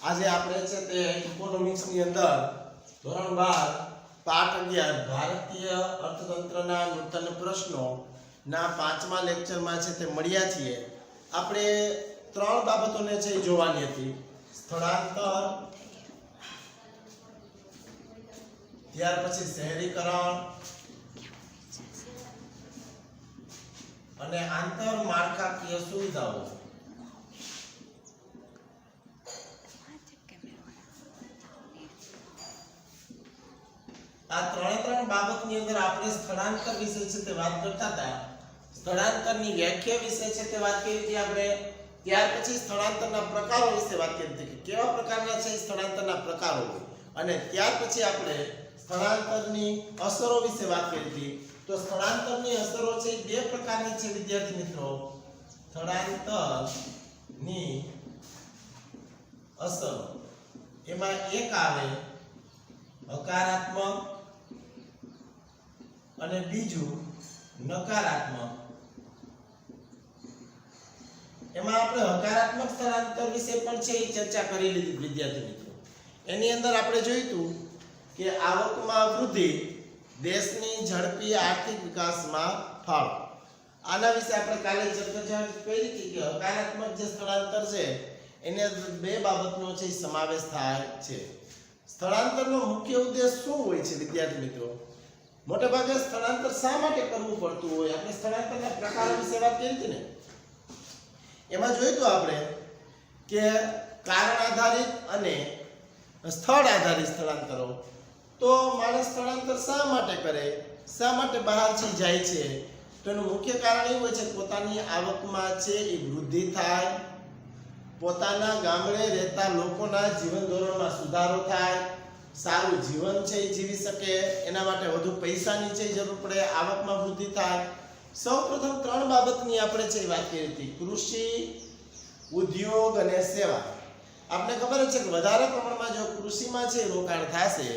આજે આપણે છે તે ઇકોનોમિક્સ ની અંદર ધોરણ 12 પાઠ 11 ભારતીય અર્થતંત્રના નૂતન પ્રશ્નો ના 5મા લેક્ચરમાં છે તે મળ્યા છીએ। આપણે ત્રણ બાબતોને છે જોવાની હતી, સ્થળાંતર, ત્યાર પછી શહેરીકરણ અને આંતર માળખાકીય સુવિધાઓ। આ ત્રણ બાબતની અંદર આપણે સ્થળાંતર વિશે છે તે વાત કરતા હતા। સ્થળાંતરની વ્યાખ્યા વિશે છે તે વાત કરી હતી આપણે। ત્યાર પછી સ્થળાંતરના પ્રકારો વિશે વાત કરી હતી કે કેવા પ્રકારના છે સ્થળાંતરના પ્રકારો હોય, અને ત્યાર પછી આપણે સ્થળાંતરની અસરો વિશે વાત કરી હતી। તો સ્થળાંતરની અસરો છે બે પ્રકારની છે વિદ્યાર્થી મિત્રો। સ્થળાંતરની અસર એમાં એક આવે હકારાત્મક અને બીજું નકારાત્મક। એમાં આપણે હકારાત્મક સ્થળાંતર વિશે પણ છે એ ચર્ચા કરી લીધી વિદ્યાર્થી મિત્રો। એની અંદર આપણે જોયું કે આવકમાં વૃદ્ધિ, દેશની ઝડપી આર્થિક વિકાસમાં ફાળો। આના વિશે આપણે કાલે ચર્ચા કરી હતી કે હકારાત્મક જે સ્થળાંતર છે એને બે બાબતનો છે સમાવેશ થાય છે। સ્થળાંતરનો મુખ્ય ઉદ્દેશ શું હોય છે વિદ્યાર્થી મિત્રો? મોટે ભાગે સ્થળાંતર શા માટે કરવું પડતું હોય? આપણે સ્થળાંતરના પ્રકારો વિશે વાત કરી હતી ને, એમાં જોયું તો આપણે કે કારણ આધારિત અને સ્થળ આધારિત સ્થળાંતરો। તો માણસ સ્થળાંતર શા માટે કરે, શા માટે બહારથી જાય છે? તો એનું મુખ્ય કારણ એવું હોય છે કે પોતાની આવકમાં છે એ વૃદ્ધિ થાય, પોતાના ગામડે રહેતા લોકોના જીવન ધોરણમાં સુધારો થાય, સારું જીવન છે એ જીવી શકે, એના માટે વધુ પૈસાની છે જરૂર પડે, આવકમાં વૃદ્ધિ થાય। સૌપ્રથમ ત્રણ બાબતની આપણે છે વાત કરી હતી, કૃષિ, ઉદ્યોગ અને સેવા। આપણે ખબર છે કે વધારે પ્રમાણમાં જો કૃષિમાં છે રોકાણ થશે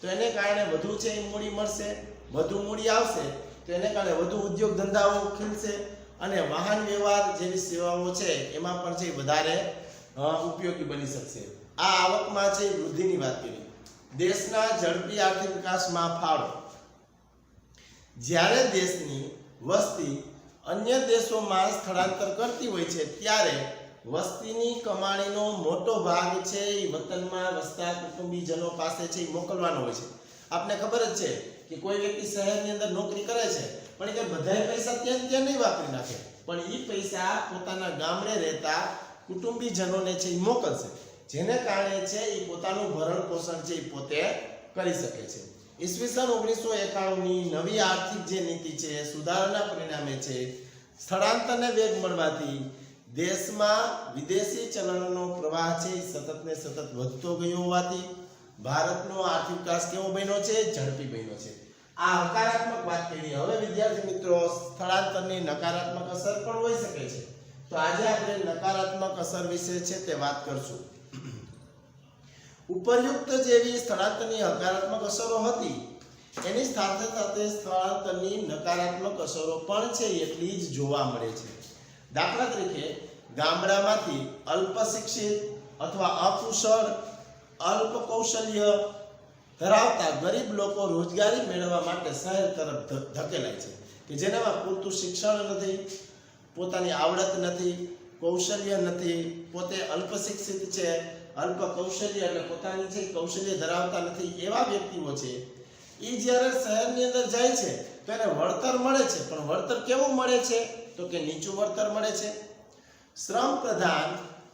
તો એને કારણે વધુ છે એ મૂડી મળશે, વધુ મૂડી આવશે તો એને કારણે વધુ ઉદ્યોગ ધંધાઓ ખીલશે, અને વાહન વ્યવહાર જેવી સેવાઓ છે એમાં પણ છે વધારે ઉપયોગી બની શકશે। આ આવકમાં છે વૃદ્ધિની વાત કરી। દેશના ઝડપી આર્થિક વિકાસમાં ફાળો, જ્યારે દેશની વસ્તી અન્ય દેશોમાં સ્થળાંતર કરતી હોય છે ત્યારે વસ્તીની કમાણીનો મોટો ભાગ છે એ વતનમાં વસતા કુટુંબીજનો પાસે છે એ મોકલવાનો હોય છે। આપને ખબર જ છે કે કોઈ વ્યક્તિ શહેરની અંદર નોકરી કરે છે પણ કે બધાય પૈસા ત્યાં નહીં વાપરી નાખે, પણ એ પૈસા પોતાના ગામડે રહેતા કુટુંબીજનોને છે એ મોકલશે, જેને કારણે છે એ પોતાનું ભરણ પોષણ છે એ પોતે કરી શકે છે। ઈસવીસન 1991ની નવી આર્થિક જે નીતિ છે સુધારાના પરિણામે છે સ્થળાંતરને વેગ મળવાથી દેશમાં વિદેશી ચલણનો પ્રવાહ છે સતત ને સતત વધતો ગયો હોવાથી ભારતનો આર્થિક વિકાસ કેવો બન્યો છે? ઝડપી બન્યો છે। આ હકારાત્મક વાત કરી। હવે વિદ્યાર્થી મિત્રો સ્થળાંતરની નકારાત્મક અસર પણ હોઈ શકે છે, તો આજે આપણે નકારાત્મક અસર વિશે છે તે વાત કરશું। ઉપરયુક્ત જેવી સ્થળાંતરની હકારાત્મક અસરો હતી એની સાથે સાથે સ્થળાંતરની નકારાત્મક અસરો પણ છે એટલી જ જોવા મળે છે। દાખલા તરીકે ગામડામાંથી અલ્પ શિક્ષિત અથવા અકુશળ, અલ્પ કૌશલ્ય ધરાવતા ગરીબ લોકો રોજગારી મેળવવા માટે શહેર તરફ ધકેલાય છે કે જેનામાં પૂરતું શિક્ષણ નથી, પોતાની આવડત નથી, કૌશલ્ય નથી, પોતે અલ્પ શિક્ષિત છે, અલ્પ કૌશલ્ય એટલે પોતાની છે કૌશલ્ય ધરાવતા નથી, એવા વ્યક્તિઓ છે એ જ્યારે શહેરની અંદર જાય છે તો એને વળતર મળે છે, પણ વળતર કેવું મળે છે? તો કે નીચું વળતર મળે છે। શ્રમ પ્રધાન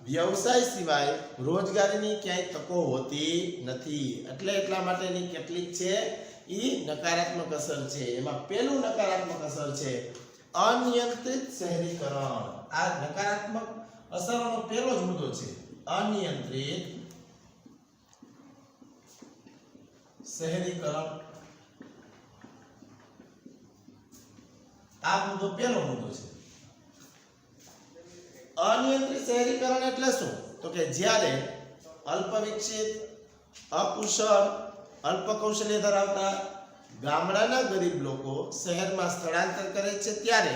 વ્યવસાય સિવાય રોજગારીની ક્યાંય તકો હોતી નથી, એટલે એટલા માટેની કેટલીક છે એ નકારાત્મક અસર છે। એમાં પહેલું નકારાત્મક અસર છે અનિયંત્રિત શહેરીકરણ। આ નકારાત્મક અસરોનો પહેલો જ મુદ્દો છે, અનિયંત્રિત શહેરીકરણ। આ મુદ્દો પહેલો મુદ્દો છે। અનિયંત્રિત શહેરીકરણ એટલે શું? તો કે જ્યારે અલ્પ વિકસિત, અકુશળ, અલ્પ કૌશલ્ય ધરાવતા ગામડાના ગરીબ લોકો શહેરમાં સ્થળાંતર કરે છે ત્યારે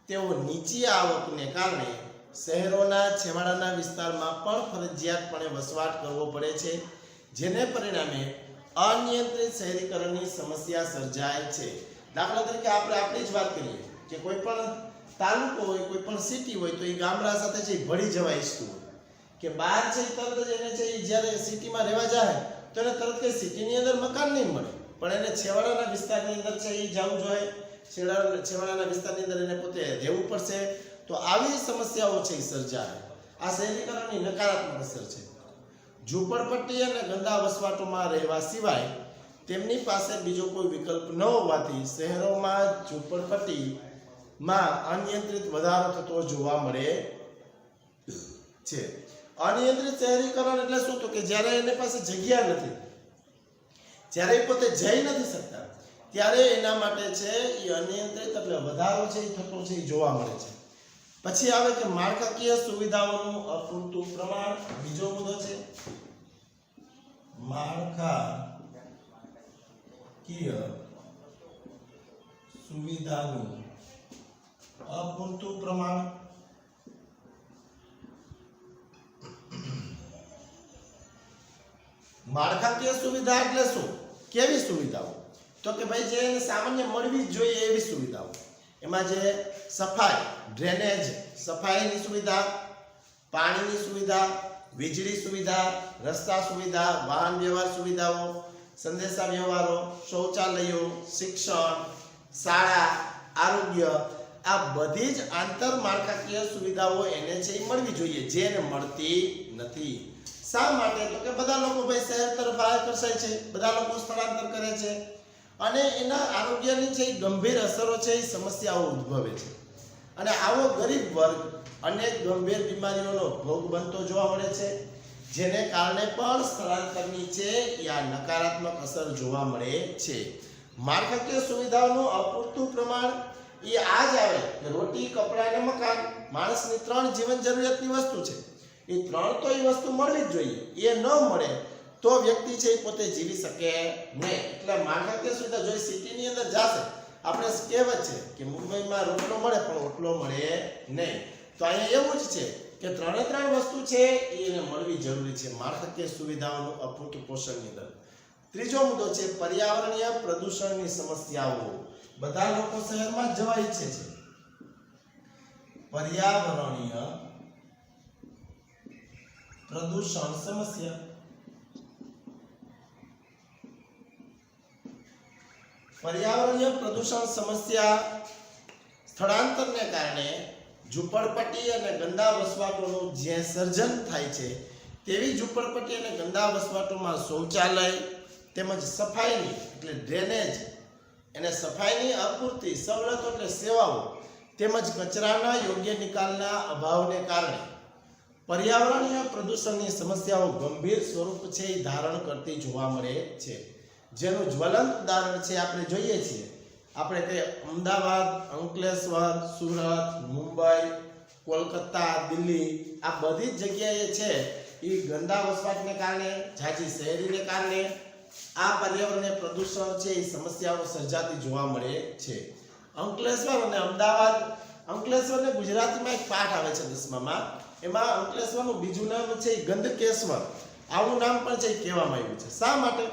તેઓ નીચી આવકને કારણે શહેરોના છેવાડાના વિસ્તારમાં પણ ફરજિયાતપણે વસવાટ કરવો પડે છે, જેને પરિણામે અનિયંત્રિત શહેરીકરણની સમસ્યા સર્જાય છે. દાખલા તરીકે આપણે આપણી જ વાત કરીએ કે કોઈ પણ તાલુકો હોય, કોઈ પણ સિટી હોય, તો એ ગામડા સાથે છે ભળી જવા ઈચ્છતું હોય કે બહાર છે તરત જ એને છે જ્યારે સિટીમાં રહેવા જાય તો એને તરત કઈ સિટીની અંદર મકાન નહીં મળે, પણ એને છેવાડાના વિસ્તારની અંદર છે એ જવું જોઈએ, છેવાડાના વિસ્તારની અંદર એને પોતે રહેવું પડશે. તો આવી સમસ્યાઓ છે એ સર્જાય. આ શહેરીકરણની નકારાત્મક અસર છે. ઝૂંપડપટ્ટી અને ગંદા વસવાટોમાં રહેવા સિવાય તેમની પાસે બીજો કોઈ વિકલ્પ ન હોવાથી શહેરોમાં ઝૂંપડપટ્ટીમાં અનિયંત્રિત વધારો થતો જોવા મળે છે. અનિયંત્રિત શહેરીકરણ એટલે શું? તો કે જ્યારે એની પાસે જગ્યા નથી, જ્યારે એ પોતે જઈ નથી શકતા, ત્યારે એના માટે છે એ અનિયંત્રિત એટલે વધારો છે એ થતો છે એ જોવા મળે છે. પછી આવે કે માળખાકીય સુવિધાઓનું અપૂરતું પ્રમાણ. બીજો મુદ્દો છે માળખાકીય સુવિધાનું અપૂરતું પ્રમાણ. માળખાકીય સુવિધા એટલે શું? કેવી સુવિધાઓ? તો કે ભાઈ જે એને સામાન્ય મળવી જ જોઈએ એવી સુવિધાઓ. એમાં જે સફાઈ, ડ્રેનેજ, સફાઈની સુવિધા, પાણીની સુવિધા, વીજળી સુવિધા, રસ્તા સુવિધા, વાહન વ્યવહાર સુવિધાઓ, સંદેશા વ્યવહારો, શૌચાલયો, શિક્ષણ, શાળા, આરોગ્ય, આ બધી જ આંતર માળખાકીય સુવિધાઓ એને છે એ મળવી જોઈએ, જે એને મળતી નથી. શા માટે? તો કે બધા લોકો ભાઈ શહેર તરફ આકર્ષાય છે, બધા લોકો સ્થળાંતર કરે છે અને એના આરોગ્યની જે ગંભીર અસરો છે એ સમસ્યાઓ ઉદ્ભવે છે અને આવો ગરીબ વર્ગ અનેક ગંભીર બીમારીઓનો ભોગ બનતો જોવા મળે છે, જેને કારણે પણ સ્થળાંતરની છે એ આ નકારાત્મક અસર જોવા મળે છે. માળખાકીય સુવિધાઓનું અપૂરતું પ્રમાણ એ આ જ આવે કે રોટી, કપડાં અને મકાન. માણસની 3 જીવન જરૂરિયાતની વસ્તુ છે. એ 3 તો એ વસ્તુ મળવી જ જોઈએ. એ ન મળે તો વ્યક્તિ છે એ પોતે જીવી શકે નહીં. એટલે માળખાકીય સુવિધા જો સિટીની અંદર જશે, આપણે કહેવત છે કે મુંબઈમાં રોટલો મળે પણ ઓટલો મળે નહીં. તો અહીંયા એવું જ છે કે 3 વસ્તુ છે એને મળવી જરૂરી છે. માળખાકીય સુવિધાઓનું અપૂરતું પોષણની અંદર. ત્રીજો મુદ્દો છે પર્યાવરણીય પ્રદૂષણની સમસ્યાઓ. બધા લોકો શહેરમાં જવા ઈચ્છે છે. પર્યાવરણીય પ્રદૂષણ સમસ્યા. પર્યાવરણીય પ્રદૂષણ સમસ્યા સ્થળાંતરને કારણે ઝૂંપડપટ્ટી અને ગંદા વસવાટોનું જે સર્જન થાય છે, તેવી ઝૂંપડપટ્ટી અને ગંદા વસવાટોમાં શૌચાલય તેમજ સફાઈની એટલે ડ્રેનેજ અને સફાઈની અપૂરતી સવલતો એટલે સેવાઓ તેમજ કચરાના યોગ્ય નિકાલના અભાવને કારણે પર્યાવરણીય પ્રદૂષણની સમસ્યાઓ ગંભીર સ્વરૂપ છે એ ધારણ કરતી જોવા મળે છે. જેનું જ્વલંત ઉદાહરણ છે આપણે જોઈએ છીએ. આપણે કે અમદાવાદ, અંકલેશ્વર, સુરત, મુંબઈ, કોલકાતા, દિલ્હી, આ બધી જ જગ્યાએ છે એ ગંદા વસવાટને કારણે, ઝાઝી શહેરીને કારણે આ પર્યાવરણીય પ્રદૂષણ છે એ સમસ્યાઓ સર્જાતી જોવા મળે છે. અંકલેશ્વર અને અમદાવાદ, અંકલેશ્વરને ગુજરાતીમાં એક પાઠ આવે છે 10મામાં, એમાં અંકલેશ્વરનું બીજું નામ છે ગંદકેશ્વર. આવું નામ પણ છે કહેવામાં આવ્યું છે. શા માટે?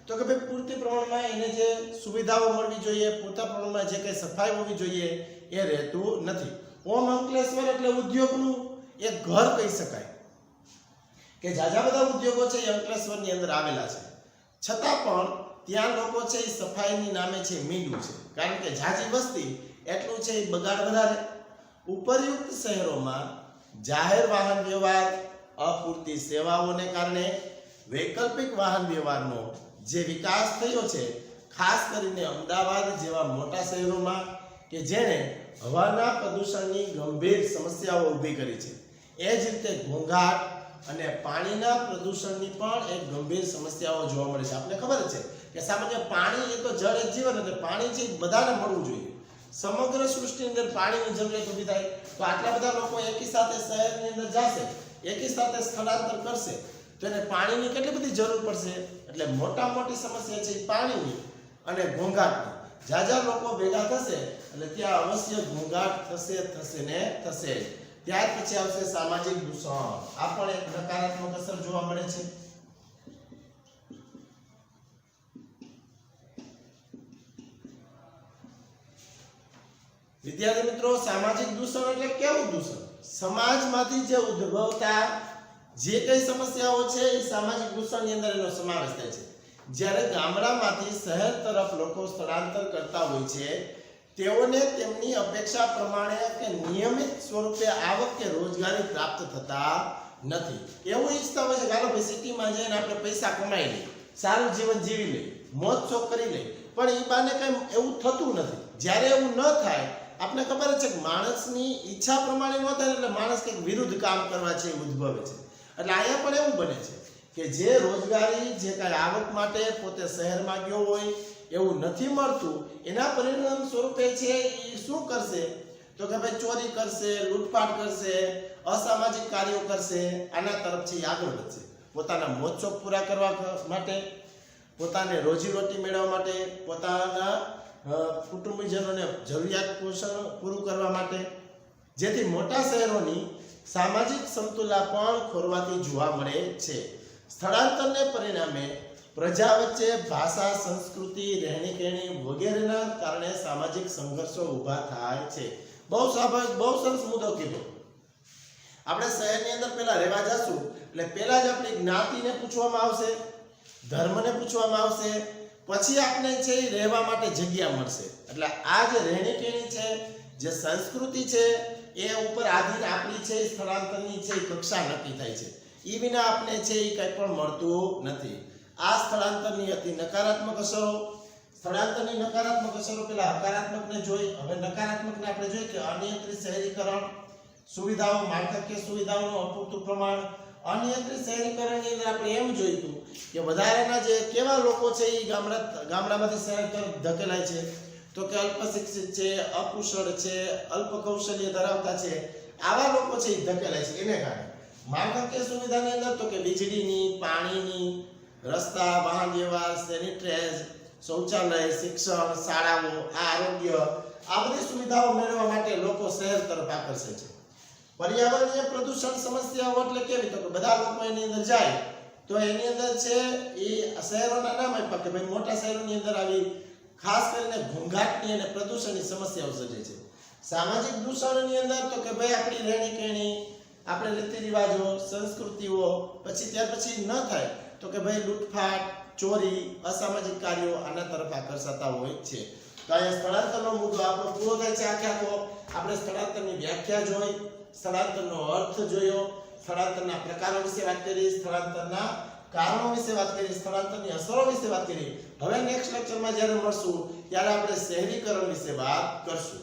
તો કે ભાઈ પૂરતી પ્રમાણમાં એને જે સુવિધાઓ મળવી જોઈએ, પૂરતા પ્રમાણમાં જે કંઈ સફાઈ હોવી જોઈએ એ રહેતું નથી. ઓમ અંકલેશ્વર એટલે ઉદ્યોગનું એક ઘર કહી શકાય કે ઝાઝા બધા ઉદ્યોગો છે એ અંકલેશ્વરની અંદર આવેલા છે, છતાં પણ ત્યાં લોકો છે એ સફાઈની નામે છે મીંડું છે, કારણ કે ઝાઝી વસ્તી એટલું છે એ બગાડ વધારે. ઉપરયુક્ત શહેરોમાં જાહેર વાહન વ્યવહાર, અપૂરતી સેવાઓને કારણે વૈકલ્પિક વાહન વ્યવહારનો જે વિકાસ થયો છે, ખાસ કરીને અમદાવાદ જેવા મોટા શહેરોમાં કે જેણે હવાના પ્રદૂષણની ગંભીર સમસ્યાઓ ઊભી કરી છે. એ જ રીતે ઘોંઘાટ અને પાણીના પ્રદૂષણની પણ એક ગંભીર સમસ્યાઓ જોવા મળે છે. આપણે ખબર છે કે સામાન્ય પાણી એ તો જળ એ જીવન, એટલે પાણી છે બધાને મળવું જોઈએ. સમગ્ર સૃષ્ટિની અંદર પાણીની જરૂરિયાત ઊભી થાય તો આટલા બધા લોકો એકી સાથે શહેરની અંદર જશે, એકી સાથે સ્થળાંતર કરશે તો એને પાણીની કેટલી બધી જરૂર પડશે. એટલે મોટી સમસ્યા છે પાણીની અને ઘોંઘાટની. ઝાઝા લોકો ભેગા થશે એટલે ત્યાં અવશ્ય ઘોંઘાટ થશે ને થશે. ત્યાર પછી આવશે સામાજિક દૂષણ. આ પણ એક નકારાત્મક અસર જોવા મળે છે. વિદ્યાર્થી મિત્રો, સામાજિક દૂષણ એટલે કેવું દૂષણ? સમાજમાંથી જે ઉદ્ભવતા જે કઈ સમસ્યાઓ છે એ સામાજિક દૂષણની અંદર એનો સમાવેશ થાય છે. જ્યારે ગામડામાંથી શહેર તરફ લોકો સ્થળાંતર કરતા હોય છે, તેઓને તેમની અપેક્ષા પ્રમાણે કે નિયમિત સ્વરૂપે આવક કે રોજગારી પ્રાપ્ત થતા નથી. એવું ઈચ્છતા હોય છે કે હાલો ભાઈ સિટીમાં જઈને આપણે પૈસા કમાઈ લઈએ, સારું જીવન જીવી લઈએ, મોજ શોખ કરી લઈએ, પણ એ બાને કઈ એવું થતું નથી. જ્યારે એવું ન થાય, આપણે ખબર છે કે માણસની ઈચ્છા પ્રમાણે ન થાય એટલે માણસ કંઈક વિરુદ્ધ કામ કરવા છે એ ઉદ્ભવે છે. એટલે અહીંયા પણ એવું બને છે કે જે રોજગારી જે કાંઈ આવક માટે પોતે શહેરમાં ગયો હોય એવું નથી મળતું, એના પરિણામ સ્વરૂપે છે એ શું કરશે તો કે ભાઈ ચોરી કરશે, લૂંટફાટ કરશે, અસામાજિક કાર્યો કરશે. આના તરફથી આગળ વધશે. પોતાના મોજ શોખ પૂરા કરવા માટે, પોતાને રોજીરોટી મેળવવા માટે, પોતાના કુટુંબીજનોને જરૂરિયાત પોષણ પૂરું કરવા માટે, જેથી મોટા શહેરોની સામાજિક સમતુલા પણ ખોરવાતી જોવા મળે છે. સ્થળાંતરને પરિણામે પ્રજા વચ્ચે ભાષા, સંસ્કૃતિ, રહેણીકરણી વગેરેના કારણે સામાજિક સંઘર્ષો ઊભા થાય છે. બહુ સ્વાભાવિક, બહુ સરસ મુદ્દો કીધો. આપણે શહેરની અંદર પહેલા રહેવા જશું એટલે પહેલા જ આપણી જ્ઞાતિને પૂછવામાં આવશે, ધર્મને પૂછવામાં આવશે, પછી આપણે છે એ રહેવા માટે જગ્યા મળશે. એટલે આ જે રહેણીકરણી છે, જે સંસ્કૃતિ છે, એ ઉપર આધીન આપણી છે સ્થળાંતરની છે કક્ષા નક્કી થાય છે. એ વિના આપણે છે એ કંઈ પણ મળતું નથી. આ સ્થળાંતરની હતી નકારાત્મક અસરો. સ્થળાંતરની નકારાત્મક અસરો પેલા હકારાત્મકને જોઈ. હવે નકારાત્મકને આપણે જોઈ કે અનિયંત્રિત શહેરીકરણ, સુવિધાઓ, માળખાકીય સુવિધાઓનું અપૂરતું પ્રમાણ. અનિયંત્રિત શહેરીકરણની અંદર આપણે એમ જોયું કે વધારાના જે કેવા લોકો છે એ ગામડામાંથી શહેર તરફ ધકેલાય છે, તો કે અલ્પશિક્ષિત છે, અકુશળ છે, અલ્પ કૌશલ્ય ધરાવતા છે, આવા લોકો છે એ ધકેલાય છે. એને કારણે માળખાકીય સુવિધાની અંદર તો કે વીજળીની, પાણીની, રસ્તા, વાહન વ્યવહાર, સેનિટરીઝ, શૌચાલય, શિક્ષણ, શાળાઓ, આરોગ્ય, આ બધી સુવિધાઓ મેળવવા માટે લોકો શહેર તરફ આકર્ષે છે. પર્યાવરણીય પ્રદૂષણ સમસ્યાઓ એટલે કેવી? તો કે બધા લોકો એની અંદર જાય તો એની અંદર છે એ શહેરોના નામ આપ્યા કે ભાઈ મોટા શહેરોની અંદર આવી ખાસ કરીને ઘોંઘાટની અને પ્રદૂષણની સમસ્યાઓ સર્જે છે. સામાજિક દૂષણની અંદર તો કે ભાઈ આપણી રહેણીકરણી, આપણે રીતિ રિવાજો, સંસ્કૃતિઓ પછી ત્યાર પછી ન થાય તો કે ભાઈ લૂંટફાટ, ચોરી, અસામાજિક કાર્યો આના તરફ આકર્ષાતા હોય છે. તો અહીંયા સ્થળાંતરનો મુદ્દો આપણો પૂરો થાય છે. આખો આપણે સ્થળાંતરની વ્યાખ્યા જોઈ, સ્થળાંતરનો અર્થ જોયો, સ્થળાંતરના પ્રકારો વિશે વાત કરી, સ્થળાંતરના કારણો વિશે વાત કરી, સ્થળાંતરની અસરો વિશે વાત કરી. હવે નેક્સ્ટ લેક્ચરમાં જ્યારે મળશું ત્યારે આપણે શહેરીકરણ વિશે વાત કરશું.